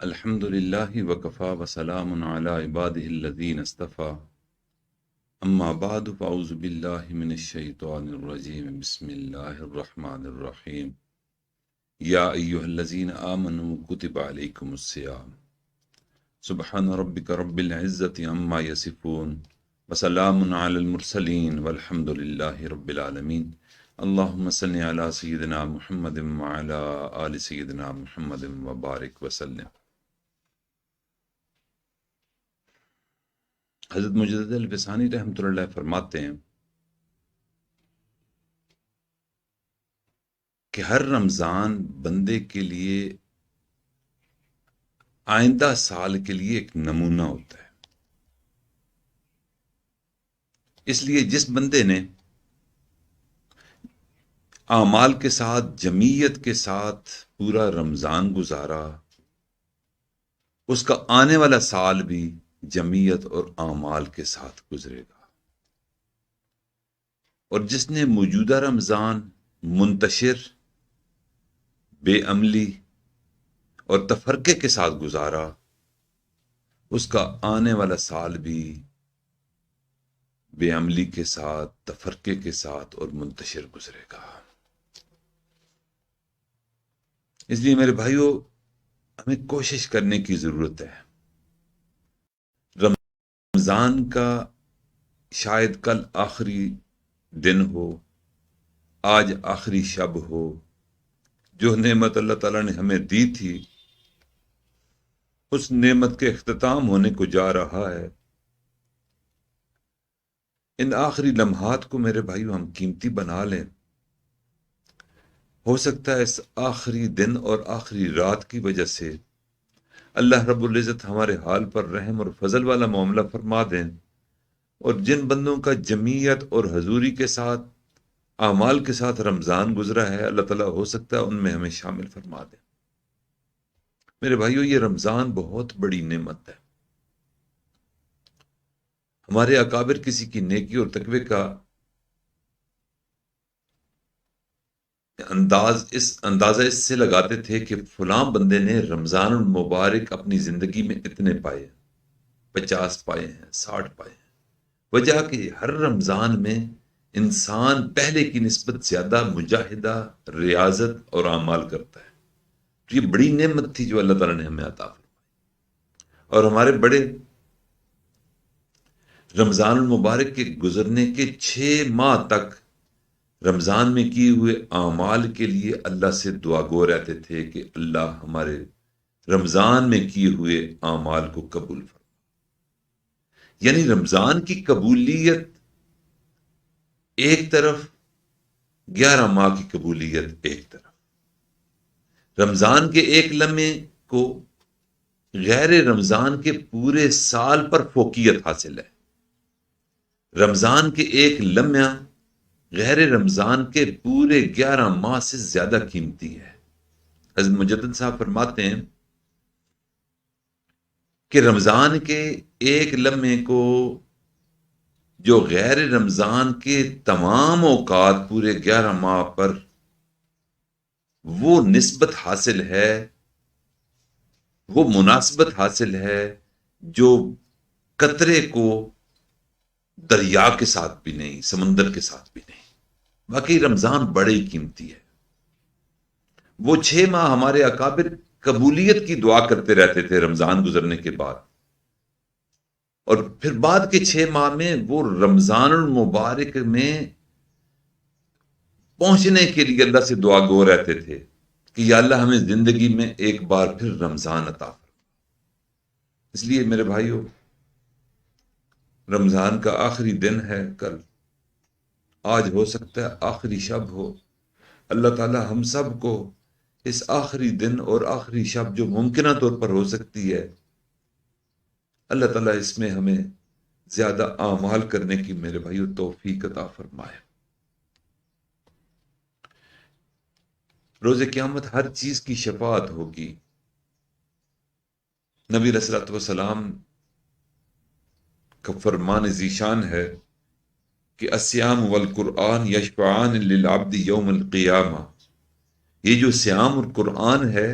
الحمد لله وكفى وسلام على عباده الذين اصطفى أما بعد فأعوذ بالله من الشيطان الرجيم بسم الله الرحمن الرحيم يا أيها الذين آمنوا كتب عليكم الصيام سبحان ربك رب العزة عما يصفون وسلام على المرسلين والحمد لله رب العالمين اللهم صل على سيدنا محمد وعلى آل سيدنا محمد وبارك وسلم۔ حضرت مجدد الفسانی رحمۃ اللہ فرماتے ہیں کہ ہر رمضان بندے کے لیے آئندہ سال کے لیے ایک نمونہ ہوتا ہے۔ اس لیے جس بندے نے اعمال کے ساتھ جمیت کے ساتھ پورا رمضان گزارا، اس کا آنے والا سال بھی جمیت اور اعمال کے ساتھ گزرے گا، اور جس نے موجودہ رمضان منتشر بے عملی اور تفرقے کے ساتھ گزارا، اس کا آنے والا سال بھی بے عملی کے ساتھ، تفرقے کے ساتھ اور منتشر گزرے گا۔ اس لیے میرے بھائیوں، ہمیں کوشش کرنے کی ضرورت ہے۔ رمضان کا شاید کل آخری دن ہو، آج آخری شب ہو، جو نعمت اللہ تعالیٰ نے ہمیں دی تھی اس نعمت کے اختتام ہونے کو جا رہا ہے۔ ان آخری لمحات کو میرے بھائیو ہم قیمتی بنا لیں۔ ہو سکتا ہے اس آخری دن اور آخری رات کی وجہ سے اللہ رب العزت ہمارے حال پر رحم اور فضل والا معاملہ فرما دیں، اور جن بندوں کا جمیت اور حضوری کے ساتھ، اعمال کے ساتھ رمضان گزرا ہے، اللہ تعالیٰ ہو سکتا ہے ان میں ہمیں شامل فرما دیں۔ میرے بھائیو، یہ رمضان بہت بڑی نعمت ہے۔ ہمارے اکابر کسی کی نیکی اور تقوی کا اندازہ اس سے لگاتے تھے کہ فلاں بندے نے رمضان المبارک اپنی زندگی میں اتنے پائے، 50 پائے ہیں، 60 پائے ہیں۔ وجہ کہ ہر رمضان میں انسان پہلے کی نسبت زیادہ مجاہدہ، ریاضت اور اعمال کرتا ہے۔ تو یہ بڑی نعمت تھی جو اللہ تعالیٰ نے ہمیں عطا فرمائی، اور ہمارے بڑے رمضان المبارک کے گزرنے کے 6 ماہ تک رمضان میں کیے ہوئے اعمال کے لیے اللہ سے دعا گو رہتے تھے کہ اللہ ہمارے رمضان میں کیے ہوئے اعمال کو قبول فرما۔ یعنی رمضان کی قبولیت ایک طرف، 11 ماہ کی قبولیت ایک طرف۔ رمضان کے ایک لمحے کو غیر رمضان کے پورے سال پر فوقیت حاصل ہے۔ رمضان کے ایک لمحہ غیر رمضان کے پورے 11 ماہ سے زیادہ قیمتی ہے۔ حضرت مجدد صاحب فرماتے ہیں کہ رمضان کے ایک لمحے کو جو غیر رمضان کے تمام اوقات پورے 11 ماہ پر وہ نسبت حاصل ہے، وہ مناسبت حاصل ہے جو قطرے کو دریا کے ساتھ بھی نہیں، سمندر کے ساتھ بھی نہیں۔ باقی رمضان بڑے ہی قیمتی ہے۔ وہ 6 ماہ ہمارے اکابر قبولیت کی دعا کرتے رہتے تھے رمضان گزرنے کے بعد، اور پھر بعد کے 6 ماہ میں وہ رمضان المبارک میں پہنچنے کے لیے اللہ سے دعا گو رہتے تھے کہ یا اللہ ہمیں زندگی میں ایک بار پھر رمضان عطا فرما۔ اس لیے میرے بھائیوں، رمضان کا آخری دن ہے کل، آج ہو سکتا ہے آخری شب ہو۔ اللہ تعالی ہم سب کو اس آخری دن اور آخری شب جو ممکنہ طور پر ہو سکتی ہے، اللہ تعالیٰ اس میں ہمیں زیادہ اعمال کرنے کی میرے بھائیو توفیق عطا فرمائے۔ روز قیامت ہر چیز کی شفاعت ہوگی۔ نبی علیہ الصلوۃ والسلام کا فرمان ذیشان ہے کہ الصیام والقرآن یشفعان للعبد یوم القیامہ۔ یہ جو صیام اور قرآن ہے،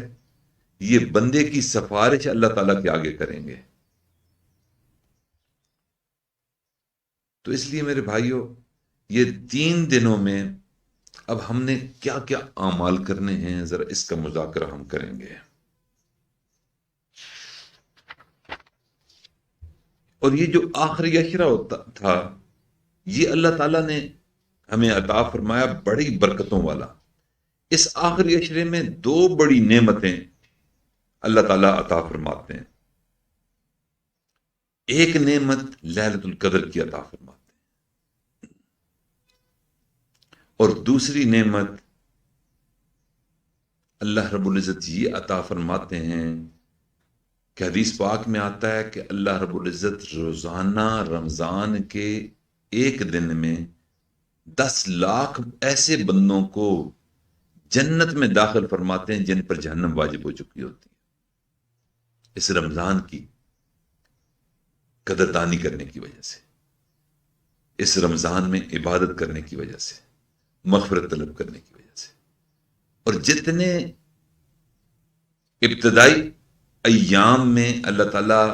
یہ بندے کی سفارش اللہ تعالیٰ کے آگے کریں گے. تو اس لیے میرے بھائیوں، یہ 3 دنوں میں اب ہم نے کیا کیا اعمال کرنے ہیں، ذرا اس کا مذاکرہ ہم کریں گے. اور یہ جو آخری عشرہ ہوتا تھا، یہ اللہ تعالیٰ نے ہمیں عطا فرمایا بڑی برکتوں والا. اس آخری عشرے میں 2 بڑی نعمتیں اللہ تعالیٰ عطا فرماتے ہیں. ایک نعمت لیلۃ القدر کی عطا فرماتے ہیں، اور دوسری نعمت اللہ رب العزت یہ عطا فرماتے ہیں کہ حدیث پاک میں آتا ہے کہ اللہ رب العزت روزانہ رمضان کے ایک دن میں 10 لاکھ ایسے بندوں کو جنت میں داخل فرماتے ہیں جن پر جہنم واجب ہو چکی ہوتی ہے، اس رمضان کی قدردانی کرنے کی وجہ سے، اس رمضان میں عبادت کرنے کی وجہ سے، مغفرت طلب کرنے کی وجہ سے. اور جتنے ابتدائی ایام میں اللہ تعالیٰ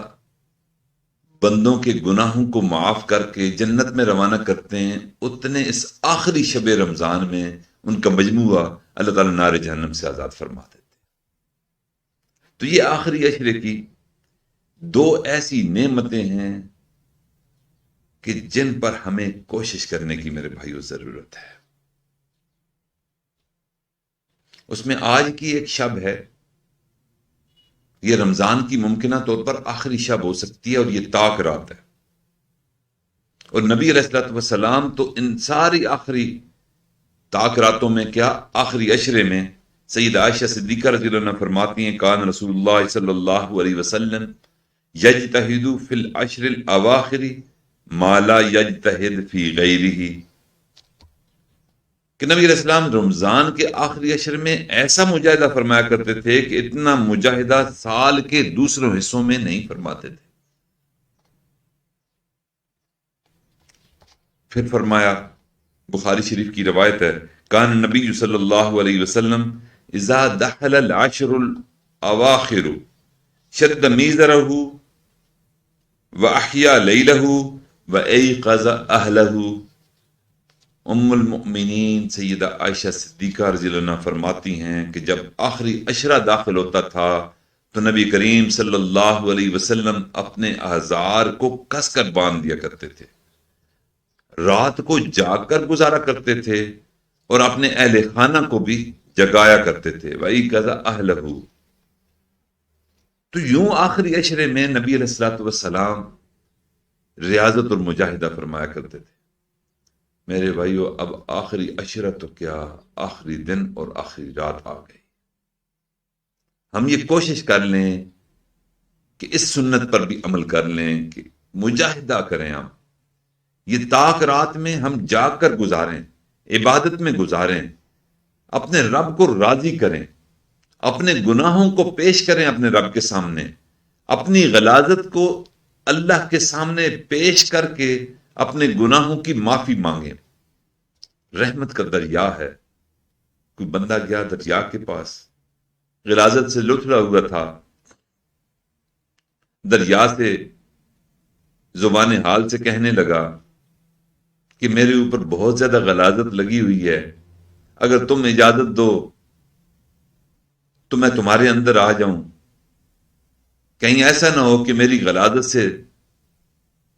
بندوں کے گناہوں کو معاف کر کے جنت میں روانہ کرتے ہیں، اتنے اس آخری شب رمضان میں ان کا مجموعہ اللہ تعالیٰ نار جہنم سے آزاد فرما دیتے. تو یہ آخری عشرے کی 2 ایسی نعمتیں ہیں کہ جن پر ہمیں کوشش کرنے کی میرے بھائیوں ضرورت ہے. اس میں آج کی ایک شب ہے، یہ رمضان کی ممکنہ طور پر آخری شب ہو سکتی ہے، اور یہ طاق رات ہے. اور نبی علیہ الصلوۃ والسلام تو ان ساری آخری طاق راتوں میں کیا، آخری عشرے میں سیدہ عائشہ صدیقہ رضی اللہ عنہا فرماتی ہیں کان رسول اللہ صلی اللہ علیہ وسلم یجتہد فی العشر الاواخر ما لا یجتہد فی غیرہ، کہ نبی علیہ السلام رمضان کے آخری عشر میں ایسا مجاہدہ فرمایا کرتے تھے کہ اتنا مجاہدہ سال کے دوسروں حصوں میں نہیں فرماتے تھے. پھر فرمایا، بخاری شریف کی روایت ہے، کان نبی صلی اللہ علیہ وسلم اذا دخل العشر الاواخر شد میزرہ واحیا لیلہ وایقظ اہلہ. ام المؤمنین سیدہ عائشہ صدیقہ رضی اللہ عنہا فرماتی ہیں کہ جب آخری عشرہ داخل ہوتا تھا تو نبی کریم صلی اللہ علیہ وسلم اپنے احزار کو کس کر باندھ دیا کرتے تھے، رات کو جاگ کر گزارا کرتے تھے، اور اپنے اہل خانہ کو بھی جگایا کرتے تھے. وَإِقَظَ أَهْلَهُ. تو یوں آخری عشرے میں نبی علیہ الصلوۃ والسلام ریاضت اور مجاہدہ فرمایا کرتے تھے. میرے بھائیو، اب آخری عشرہ تو کیا، آخری دن اور آخری رات آ گئی. ہم یہ کوشش کر لیں کہ اس سنت پر بھی عمل کر لیں کہ مجاہدہ کریں. ہم یہ طاق رات میں ہم جاگ کر گزاریں، عبادت میں گزاریں، اپنے رب کو راضی کریں، اپنے گناہوں کو پیش کریں اپنے رب کے سامنے، اپنی غلاظت کو اللہ کے سامنے پیش کر کے اپنے گناہوں کی معافی مانگیں. رحمت کا دریا ہے. کوئی بندہ گیا دریا کے پاس، غلاظت سے لتھڑا ہوا تھا، دریا سے زبان حال سے کہنے لگا کہ میرے اوپر بہت زیادہ غلاظت لگی ہوئی ہے، اگر تم اجازت دو تو میں تمہارے اندر آ جاؤں، کہیں ایسا نہ ہو کہ میری غلاظت سے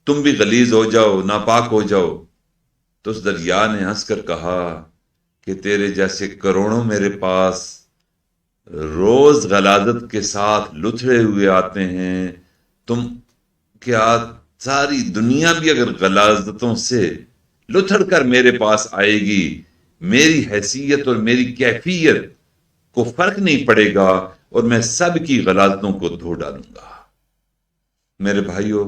تم بھی غلیظ ہو جاؤ، ناپاک ہو جاؤ. تو اس دریا نے ہنس کر کہا کہ تیرے جیسے کروڑوں میرے پاس روز غلاظت کے ساتھ لتھڑے ہوئے آتے ہیں، تم کیا ساری دنیا بھی اگر غلاظتوں سے لتھڑ کر میرے پاس آئے گی، میری حیثیت اور میری کیفیت کو فرق نہیں پڑے گا، اور میں سب کی غلاظتوں کو دھو ڈالوں گا. میرے بھائیوں،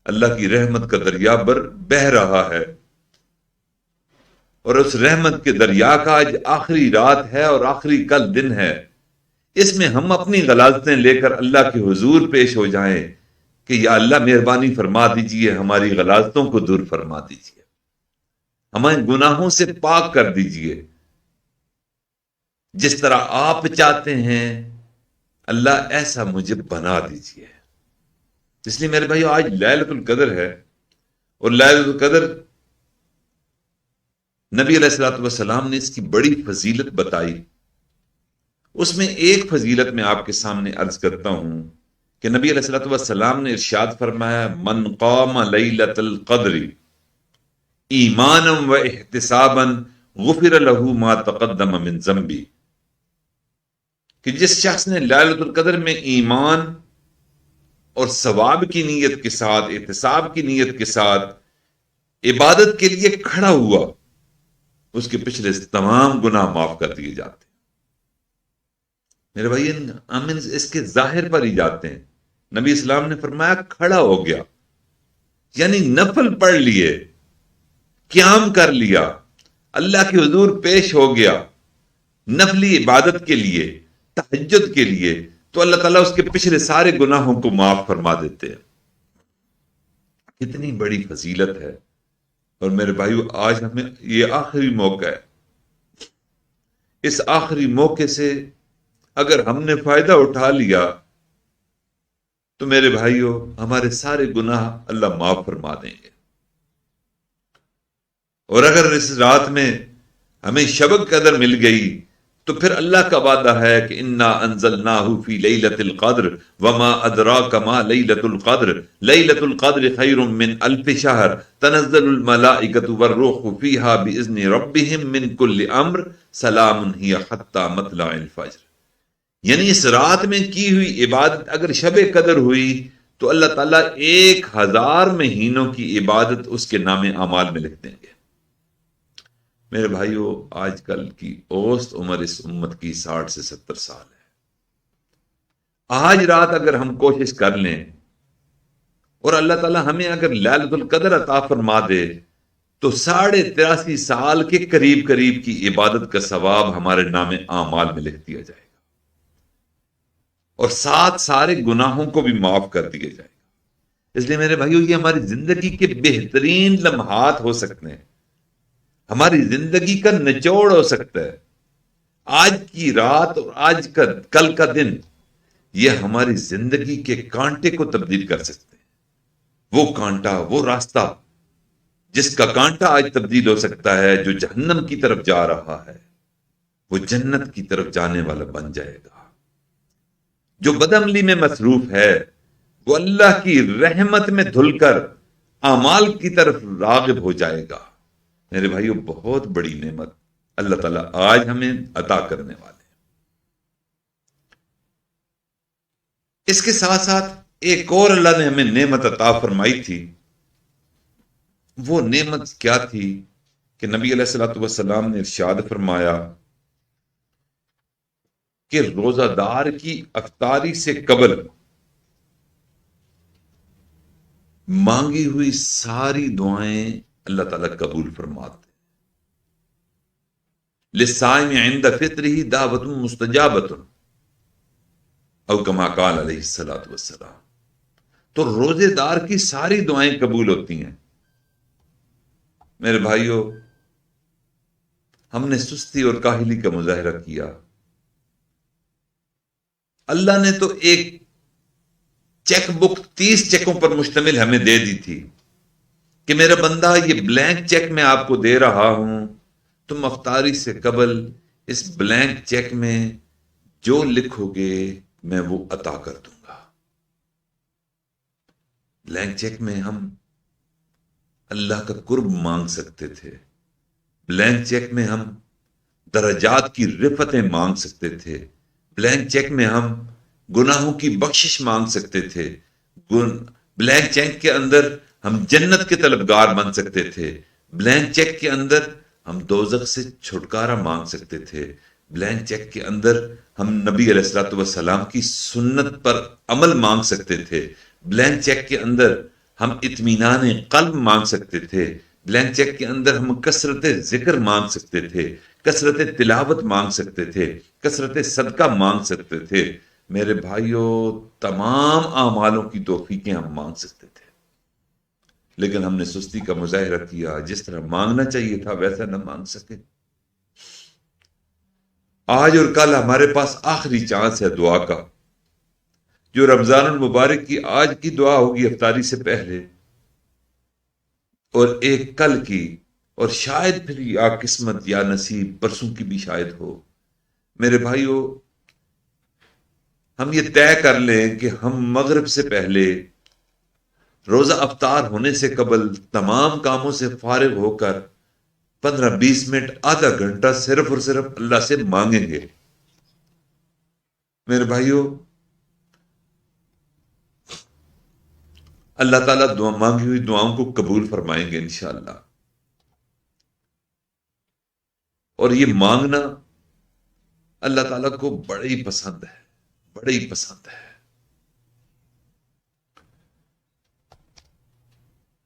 اللہ کی رحمت کا دریا بہہ رہا ہے، اور اس رحمت کے دریا کا آج آخری رات ہے اور آخری کل دن ہے. اس میں ہم اپنی غلاظتیں لے کر اللہ کے حضور پیش ہو جائیں کہ یا اللہ مہربانی فرما دیجئے، ہماری غلاظتوں کو دور فرما دیجئے، ہمیں گناہوں سے پاک کر دیجئے. جس طرح آپ چاہتے ہیں اللہ ایسا مجھے بنا دیجیے۔ اس لیے میرے بھائی آج لیلۃ القدر ہے، اور لیلۃ القدر نبی علیہ الصلوۃ والسلام نے اس کی بڑی فضیلت بتائی۔ اس میں ایک فضیلت میں آپ کے سامنے عرض کرتا ہوں کہ نبی علیہ الصلوۃ والسلام نے ارشاد فرمایا، من قام لیلۃ القدر ایمانا و احتسابا غفر له ما تقدم من ذنبی، کہ جس شخص نے لیلۃ القدر میں ایمان اور ثواب کی نیت کے ساتھ، احتساب کی نیت کے ساتھ عبادت کے لیے کھڑا ہوا، اس کے پچھلے تمام گناہ معاف کر دیے جاتے ہیں۔ میرے بھائی ہم اس کے ظاہر پر ہی جاتے ہیں۔ نبی اسلام نے فرمایا کھڑا ہو گیا، یعنی نفل پڑھ لیے، قیام کر لیا، اللہ کے حضور پیش ہو گیا نفلی عبادت کے لیے، تہجد کے لیے، تو اللہ تعالیٰ اس کے پچھلے سارے گناہوں کو معاف فرما دیتے ہیں۔ کتنی بڑی فضیلت ہے۔ اور میرے بھائیو آج ہمیں یہ آخری موقع ہے، اس آخری موقع سے اگر ہم نے فائدہ اٹھا لیا تو میرے بھائیو ہمارے سارے گناہ اللہ معاف فرما دیں گے۔ اور اگر اس رات میں ہمیں شب قدر مل گئی تو پھر اللہ کا وعدہ ہے کہ انا انزلناہ فی لیلۃ القدر وما ادراک ما لیلۃ القدر لیلۃ القدر خیر من الف شہر تنزل الملائکۃ والروح فیہا باذن ربہم من کل امر سلام ہی حتی مطلع الفجر۔ یعنی اس رات میں کی ہوئی عبادت اگر شب قدر ہوئی تو اللہ تعالیٰ 1000 مہینوں کی عبادت اس کے نام اعمال میں لکھ دیں گے۔ میرے بھائیو آج کل کی اوسط عمر اس امت کی 60 سے 70 سال ہے۔ آج رات اگر ہم کوشش کر لیں اور اللہ تعالیٰ ہمیں اگر لیلۃ القدر عطا فرما دے تو 83.5 سال کے قریب قریب کی عبادت کا ثواب ہمارے نام اعمال میں لکھ دیا جائے گا، اور ساتھ سارے گناہوں کو بھی معاف کر دیا جائے گا۔ اس لیے میرے بھائیو یہ ہماری زندگی کے بہترین لمحات ہو سکتے ہیں، ہماری زندگی کا نچوڑ ہو سکتا ہے۔ آج کی رات اور کل کا دن یہ ہماری زندگی کے کانٹے کو تبدیل کر سکتے ہیں۔ وہ کانٹا، وہ راستہ جس کا کانٹا آج تبدیل ہو سکتا ہے، جو جہنم کی طرف جا رہا ہے، وہ جنت کی طرف جانے والا بن جائے گا۔ جو بدعملی میں مصروف ہے وہ اللہ کی رحمت میں دھل کر اعمال کی طرف راغب ہو جائے گا۔ میرے بھائیو بہت بڑی نعمت اللہ تعالیٰ آج ہمیں عطا کرنے والے ہیں۔ اس کے ساتھ ساتھ ایک اور اللہ نے ہمیں نعمت عطا فرمائی تھی۔ وہ نعمت کیا تھی کہ نبی علیہ الصلوۃ والسلام نے ارشاد فرمایا کہ روزہ دار کی افطاری سے قبل مانگی ہوئی ساری دعائیں اللہ تعالیٰ قبول فرماتے۔ للصائم عند فطرہ دعوت مستجابۃ او کما قال علیہ الصلوۃ والسلام۔ تو روزے دار کی ساری دعائیں قبول ہوتی ہیں۔ میرے بھائیو ہم نے سستی اور کاہلی کا مظاہرہ کیا۔ اللہ نے تو ایک چیک بک 30 چیکوں پر مشتمل ہمیں دے دی تھی کہ میرا بندہ یہ بلینک چیک میں آپ کو دے رہا ہوں، تم افطاری سے قبل اس بلینک چیک میں جو لکھو گے میں وہ عطا کر دوں گا۔ بلینک چیک میں ہم اللہ کا قرب مانگ سکتے تھے، بلینک چیک میں ہم درجات کی رفتیں مانگ سکتے تھے، بلینک چیک میں ہم گناہوں کی بخشش مانگ سکتے تھے، بلینک چیک کے اندر ہم جنت کے طلبگار بن سکتے تھے، بلینک چیک کے اندر ہم دوزخ سے چھٹکارا مانگ سکتے تھے، بلینک چیک کے اندر ہم نبی علیہ الصلوۃ والسلام کی سنت پر عمل مانگ سکتے تھے، بلینک چیک کے اندر ہم اطمینان قلب مانگ سکتے تھے، بلینک چیک کے اندر ہم کثرت ذکر مانگ سکتے تھے، کثرت تلاوت مانگ سکتے تھے، کثرت صدقہ مانگ سکتے تھے۔ میرے بھائیوں تمام اعمالوں کی توفیقیں ہم مانگ سکتے تھے، لیکن ہم نے سستی کا مظاہرہ کیا، جس طرح مانگنا چاہیے تھا ویسا نہ مانگ سکے۔ آج اور کل ہمارے پاس آخری چانس ہے دعا کا، جو رمضان المبارک کی آج کی دعا ہوگی افطاری سے پہلے، اور ایک کل کی، اور شاید پھر یا قسمت یا نصیب پرسوں کی بھی شاید ہو۔ میرے بھائیوں، ہم یہ طے کر لیں کہ ہم مغرب سے پہلے، روزہ افطار ہونے سے قبل، تمام کاموں سے فارغ ہو کر 15-20 منٹ، آدھا گھنٹہ صرف اور صرف اللہ سے مانگیں گے۔ میرے بھائیوں، اللہ تعالیٰ دعا مانگی ہوئی دعاؤں کو قبول فرمائیں گے انشاءاللہ۔ اور یہ مانگنا اللہ تعالیٰ کو بڑے ہی پسند ہے، بڑے ہی پسند ہے۔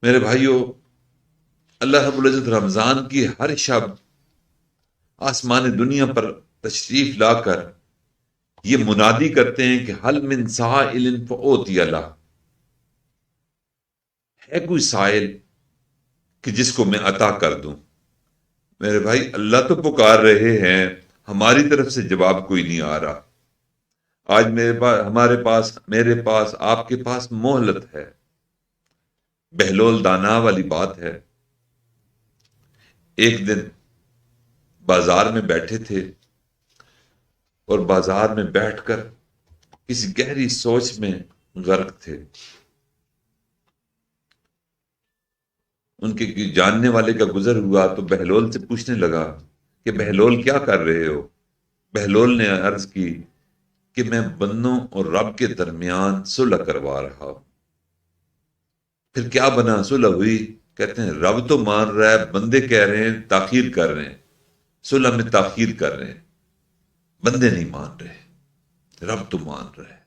میرے بھائیوں، اللہ رب العزت رمضان کی ہر شب آسمان دنیا پر تشریف لا کر یہ منادی کرتے ہیں کہ حل من سائل فأعطی لہ، ہے کوئی سائل کہ جس کو میں عطا کر دوں۔ میرے بھائی، اللہ تو پکار رہے ہیں، ہماری طرف سے جواب کوئی نہیں آ رہا۔ آج میرے پاس آپ کے پاس مہلت ہے، بہلول دانا والی بات ہے۔ ایک دن بازار میں بیٹھے تھے، اور بازار میں بیٹھ کر کسی گہری سوچ میں غرق تھے۔ ان کے جاننے والے کا گزر ہوا تو بہلول سے پوچھنے لگا کہ بہلول کیا کر رہے ہو؟ بہلول نے عرض کی کہ میں بندوں اور رب کے درمیان صلح کروا رہا ہوں۔ پھر کیا بنا؟ صلح ہوئی؟ کہتے ہیں رب تو مان رہا ہے، بندے کہہ رہے ہیں تاخیر کر رہے ہیں، صلح میں تاخیر کر رہے ہیں، بندے نہیں مان رہے، رب تو مان رہا ہے۔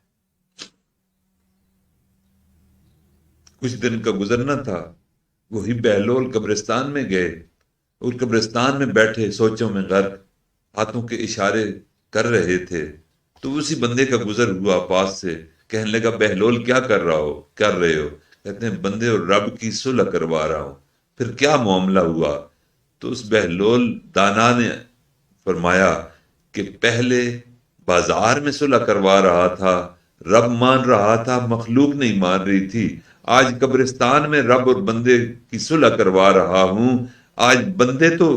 کچھ دن کا گزرنا تھا، وہی بہلول قبرستان میں گئے، اور قبرستان میں بیٹھے سوچوں میں غرق، ہاتھوں کے اشارے کر رہے تھے، تو اسی بندے کا گزر ہوا پاس سے، کہنے لگا بہلول کیا کر رہے ہو؟ کہتے ہیں بندے اور رب کی صلح کروا رہا ہوں۔ پھر کیا معاملہ ہوا؟ تو اس بہلول دانا نے فرمایا کہ پہلے بازار میں صلح کروا رہا تھا، رب مان رہا تھا، مخلوق نہیں مان رہی تھی۔ آج قبرستان میں رب اور بندے کی صلح کروا رہا ہوں، آج بندے تو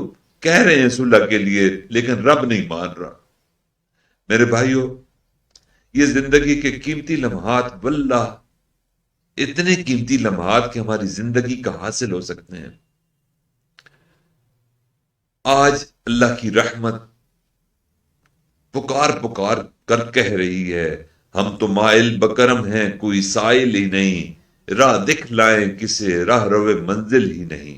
کہہ رہے ہیں صلح کے لیے، لیکن رب نہیں مان رہا۔ میرے بھائیوں، یہ زندگی کے قیمتی لمحات، واللہ اتنے قیمتی لمحات کہ ہماری زندگی کا حاصل ہو سکتے ہیں۔ آج اللہ کی رحمت پکار کر کہہ رہی ہے، ہم تو مائل بکرم ہیں، کوئی سائل ہی نہیں، راہ دکھ لائیں کسے، راہ روے منزل ہی نہیں۔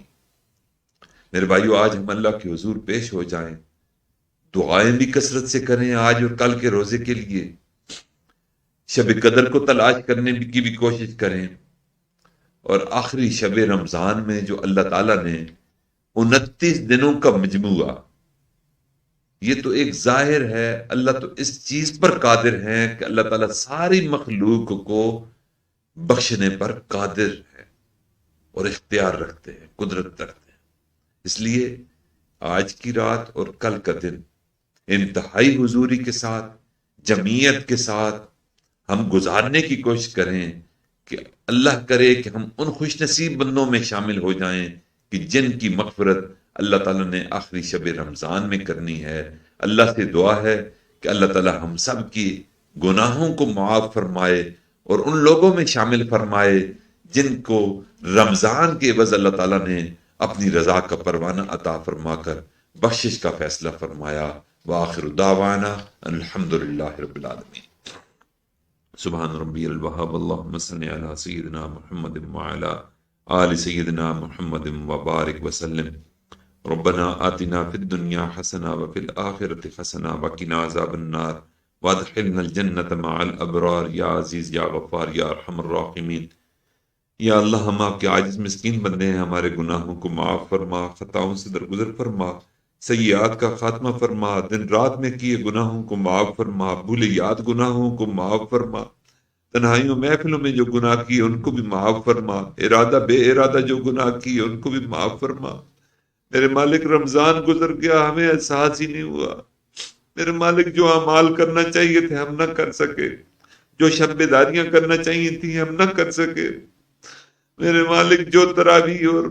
میرے بھائیو، آج ہم اللہ کے حضور پیش ہو جائیں، دعائیں بھی کثرت سے کریں آج اور کل کے روزے کے لیے، شب قدر کو تلاش کرنے کی بھی کوشش کریں، اور آخری شب رمضان میں جو اللہ تعالیٰ نے 29 دنوں کا مجموعہ، یہ تو ایک ظاہر ہے، اللہ تو اس چیز پر قادر ہیں کہ اللہ تعالیٰ ساری مخلوق کو بخشنے پر قادر ہے اور اختیار رکھتے ہیں، قدرت رکھتے ہیں۔ اس لیے آج کی رات اور کل کا دن انتہائی حضوری کے ساتھ، جمعیت کے ساتھ ہم گزارنے کی کوشش کریں کہ اللہ کرے کہ ہم ان خوش نصیب بندوں میں شامل ہو جائیں کہ جن کی مغفرت اللہ تعالیٰ نے آخری شب رمضان میں کرنی ہے۔ اللہ سے دعا ہے کہ اللہ تعالیٰ ہم سب کی گناہوں کو معاف فرمائے اور ان لوگوں میں شامل فرمائے جن کو رمضان کے عوض اللہ تعالیٰ نے اپنی رضا کا پروانہ عطا فرما کر بخشش کا فیصلہ فرمایا۔ وآخر دعوانا الحمدللہ رب العالمین۔ سبحان ربی الوہاب، اللہم صلی علی سیدنا محمد وعلی آل سیدنا محمد وبارک وسلم۔ ربنا آتنا فی الدنیا حسنہ وفی الآخرۃ حسنہ وقنا عذاب النار وادخلنا الجنۃ مع الابرار یا عزیز یا غفار یا ارحم الراحمین۔ یا اللہ، ہم آپ کے عاجز مسکین بندے ہیں، ہمارے گناہوں کو معاف فرما، خطاؤں سے درگزر فرما، سیئات کا خاتمہ فرما، دن رات میں کیے گناہوں کو معاف فرما، بھولے یاد گناہوں کو معاف فرما، تنہائیوں محفلوں میں جو گناہ کیے ان کو بھی معاف فرما، ارادہ بے ارادہ جو گناہ کیے ان کو بھی معاف فرما۔ میرے مالک، رمضان گزر گیا، ہمیں احساس ہی نہیں ہوا۔ میرے مالک، جو اعمال کرنا چاہیے تھے ہم نہ کر سکے، جو شب بیداریاں کرنا چاہیے تھیں ہم نہ کر سکے میرے مالک، جو تراویح اور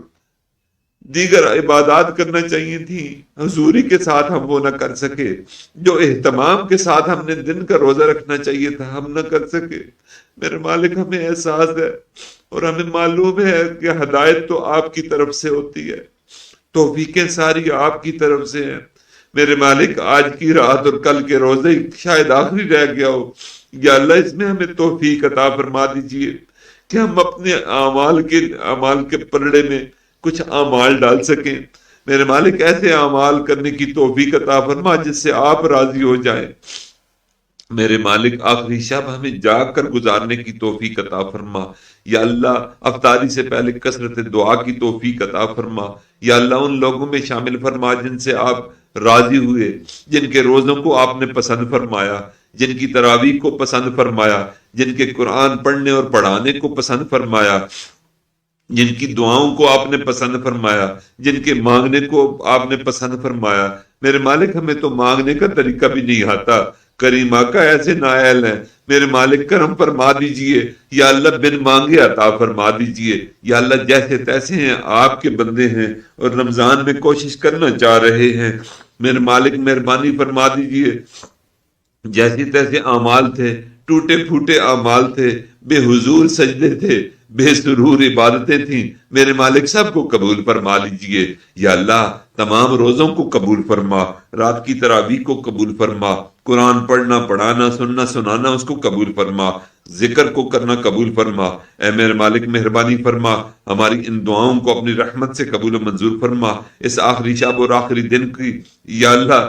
دیگر عبادات کرنا چاہیے تھیں حضوری کے ساتھ ہم وہ نہ کر سکے، جو اہتمام کے ساتھ ہم نے دن کا روزہ رکھنا چاہیے تھا ہم نہ کر سکے میرے مالک۔ ہمیں احساس ہے اور ہمیں معلوم ہے کہ ہدایت تو آپ کی طرف سے ہوتی ہے، توفیقیں ساری آپ کی طرف سے ہیں میرے مالک۔ آج کی رات اور کل کے روزے شاید آخری رہ گیا ہو، یا اللہ اس میں ہمیں توفیق عطا فرما دیجئے کہ ہم اپنے اعمال کے پلڑے میں کچھ اعمال ڈال سکیں میرے مالک۔ ایسے اعمال کرنے کی توفیق عطا فرما جس سے آپ راضی ہو جائیں میرے مالک۔ آخری شب ہمیں جاگ کر گزارنے کی توفیق عطا فرما یا اللہ۔ افطاری سے پہلے کثرت دعا کی توفیق عطا فرما یا اللہ۔ ان لوگوں میں شامل فرما جن سے آپ راضی ہوئے، جن کے روزوں کو آپ نے پسند فرمایا، جن کی تراویح کو پسند فرمایا، جن کے قرآن پڑھنے اور پڑھانے کو پسند فرمایا، جن کی دعاؤں کو آپ نے پسند فرمایا، جن کے مانگنے کو آپ نے پسند فرمایا میرے مالک۔ ہمیں تو مانگنے کا طریقہ بھی نہیں آتا، کریم آقا ایسے نائل ہیں میرے مالک، کرم فرما دیجئے یا اللہ، بن مانگے عطا فرما دیجئے یا اللہ۔ جیسے تیسے ہیں آپ کے بندے ہیں اور رمضان میں کوشش کرنا چاہ رہے ہیں میرے مالک، مہربانی فرما دیجئے۔ جیسے تیسے اعمال تھے، ٹوٹے پھوٹے اعمال تھے، بے حضور سجدے تھے، بے سرور عبادتیں تھیں میرے مالک، سب کو قبول فرما لیجئے یا اللہ۔ تمام روزوں کو قبول فرما، رات کی تراویح کو قبول فرما، قرآن پڑھنا پڑھانا سننا سنانا اس کو قبول فرما، ذکر کو کرنا قبول فرما اے میرے مالک۔ مہربانی فرما ہماری ان دعاؤں کو اپنی رحمت سے قبول و منظور فرما۔ اس آخری شب اور آخری دن کی یا اللہ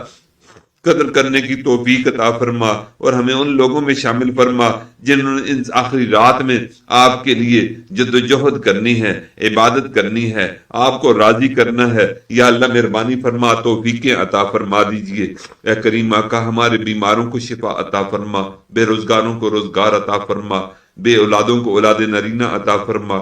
قدر کرنے کی توفیق عطا فرما اور ہمیں ان لوگوں میں شامل فرما جنہوں نے ان آخری رات میں آپ کے لیے جدوجہد کرنی ہے، عبادت کرنی ہے، آپ کو راضی کرنا ہے یا اللہ۔ مہربانی فرما توفیقیں عطا فرما دیجئے اے کریم آقا۔ ہمارے بیماروں کو شفا عطا فرما، بے روزگاروں کو روزگار عطا فرما، بے اولادوں کو اولاد نرینہ عطا فرما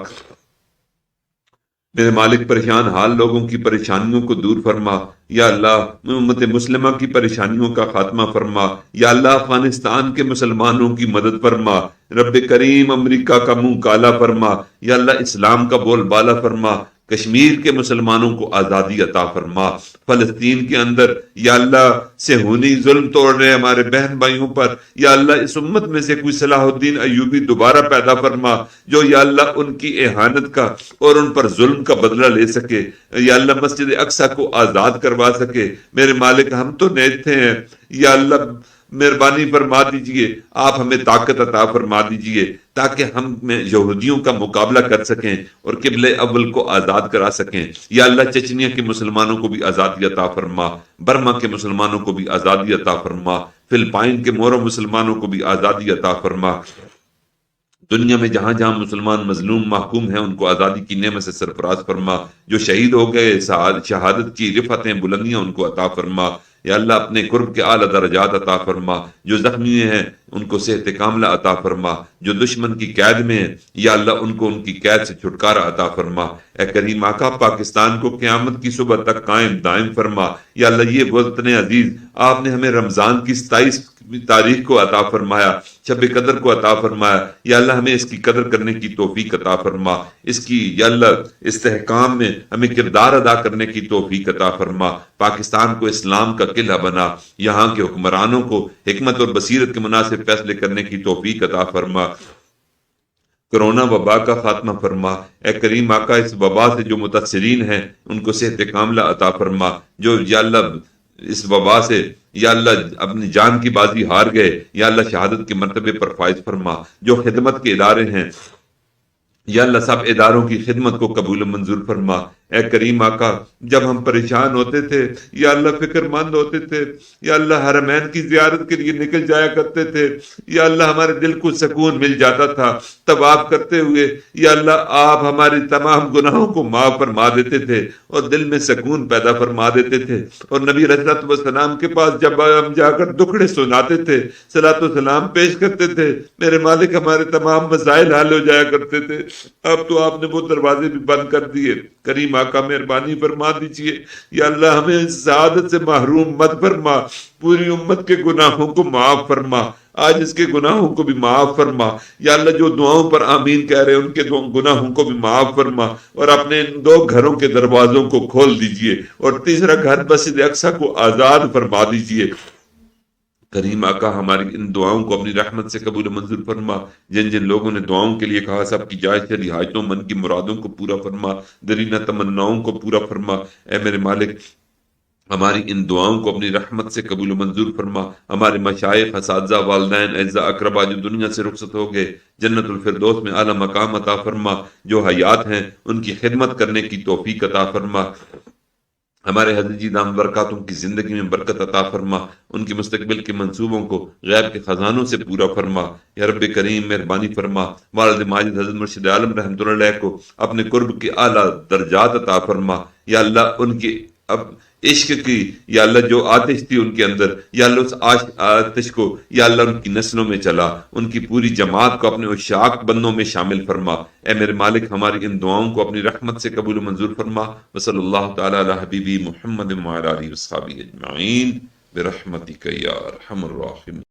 میرے مالک۔ پریشان حال لوگوں کی پریشانیوں کو دور فرما یا اللہ۔ امت مسلمہ کی پریشانیوں کا خاتمہ فرما یا اللہ۔ افغانستان کے مسلمانوں کی مدد فرما رب کریم۔ امریکہ کا منہ کالا فرما یا اللہ۔ اسلام کا بول بالا فرما۔ کشمیر کے مسلمانوں کو آزادی عطا فرما۔ فلسطین کے اندر یا اللہ صہیونی ظلم توڑ رہے ہمارے بہن بھائیوں پر یا اللہ، اس امت میں سے کوئی صلاح الدین ایوبی دوبارہ پیدا فرما جو یا اللہ ان کی اہانت کا اور ان پر ظلم کا بدلہ لے سکے یا اللہ۔ مسجد اقصی کو آزاد کروا سکے میرے مالک۔ ہم تو نیتے ہیں یا اللہ، مہربانی فرما دیجئے، آپ ہمیں طاقت عطا فرما دیجئے تاکہ ہم یہودیوں کا مقابلہ کر سکیں اور قبلہ اول کو آزاد کرا سکیں یا اللہ۔ چچنیا کے مسلمانوں کو بھی آزادی عطا فرما، برما کے مسلمانوں کو بھی آزادی عطا فرما، فلپائن کے مورو مسلمانوں کو بھی آزادی عطا فرما۔ دنیا میں جہاں جہاں مسلمان مظلوم محکوم ہیں ان کو آزادی کی نعمت سے سرفراز فرما۔ جو شہید ہو گئے شہادت کی رفعتیں بلندیاں ان کو عطا فرما یا اللہ۔ اپنے قرب کے اعلیٰ درجات عطا فرما۔ جو زخمی ہیں ان کو صحت کاملہ عطا فرما۔ جو دشمن کی قید میں ہیں یا اللہ ان کو ان کی قید سے چھٹکارا عطا فرما اے کریم آقا۔ پاکستان کو قیامت کی صبح تک قائم دائم فرما یا اللہ۔ یہ وطن عزیز آپ نے ہمیں رمضان کی 27 تاریخ کو عطا فرمایا، شب قدر کو عطا فرمایا یا اللہ۔ ہمیں اس کی قدر کرنے کی توفیق عطا فرما، اس کی یا اللہ استحکام میں ہمیں کردار ادا کرنے کی توفیق عطا فرما۔ پاکستان کو اسلام کا قلعہ بنا، یہاں کے حکمرانوں کو حکمت اور بصیرت کے مناسب فیصلے کرنے کی توفیق عطا فرما۔ کرونا وبا کا خاتمہ فرما اے کریم آقا۔ اس وبا سے جو متاثرین ہیں ان کو صحت کاملہ عطا فرما۔ جو یا اللہ اس وبا سے یا اللہ اپنی جان کی بازی ہار گئے یا اللہ شہادت کے مرتبے پر فائز فرما۔ جو خدمت کے ادارے ہیں یا اللہ سب اداروں کی خدمت کو قبول منظور فرما اے کریم آقا۔ جب ہم پریشان ہوتے تھے یا اللہ فکر مند ہوتے تھے یا اللہ حرمین کی زیارت کے لیے نکل جایا کرتے تھے یا اللہ ہمارے دل کو سکون مل جاتا تھا طواف کرتے ہوئے یا اللہ۔ آپ ہماری تمام گناہوں کو معاف فرما دیتے تھے اور دل میں سکون پیدا فرما دیتے تھے اور نبی علیہ الصلوۃ والسلام کے پاس جب ہم جا کر دکھڑے سناتے تھے، صلاۃ و سلام پیش کرتے تھے میرے مالک، ہمارے تمام مسائل حل ہو جایا کرتے تھے۔ اب تو آپ نے وہ دروازے بھی بند کر دیے کریم آقا مہربانی فرما دیجئے، یا اللہ ہمیں سعادت سے محروم مت فرما، پوری امت کے گناہوں کو معاف فرما، آج اس کے گناہوں کو بھی معاف فرما، یا اللہ جو دعاؤں پر آمین کہہ رہے ہیں ان کے گناہوں کو بھی معاف فرما، اور اپنے ان 2 گھروں کے دروازوں کو کھول دیجئے، اور تیسرا گھر مسجد اقصی کو آزاد فرما دیجئے۔ کریم آقا ہماری ان دعاؤں کو اپنی رحمت سے قبول و منظور فرما، جن جن لوگوں نے دعاؤں کے لیے کہا سب کی جائز چلی حاجتوں من کی مرادوں کو پورا فرما، درینہ تمناؤں کو پورا فرما۔ اے میرے مالک ہماری ان دعاؤں کو اپنی رحمت سے قبول و منظور فرما، ہمارے مشائخ، اساتذہ، والدین، اعزاء، اقربا جو دنیا سے رخصت ہو گئے جنت الفردوس میں اعلیٰ مقام عطا فرما، جو حیات ہیں ان کی خدمت کرنے کی توفیق عطا فرما، ہمارے حضرت جی دام برکاتوں کی زندگی میں برکت عطا فرما، ان کے مستقبل کے منصوبوں کو غیب کے خزانوں سے پورا فرما، یا رب کریم مہربانی فرما، والد ماجد حضرت مرشد عالم رحمۃ اللہ علیہ کو اپنے قرب کے اعلیٰ درجات عطا فرما، یا اللہ ان کے اب عشق کی یا اللہ جو آتش تھی ان کے اندر، یا اللہ اس آتش کو یا اللہ ان کی نسلوں میں چلا، ان کی پوری جماعت کو اپنے عشاق بندوں میں شامل فرما۔ اے میرے مالک ہماری ان دعاؤں کو اپنی رحمت سے قبول و منظور فرما۔ وصلی اللہ تعالی علی حبیبی محمد وعلی آلہ وصحبہ اجمعین برحمتک یا ارحم الراحمین۔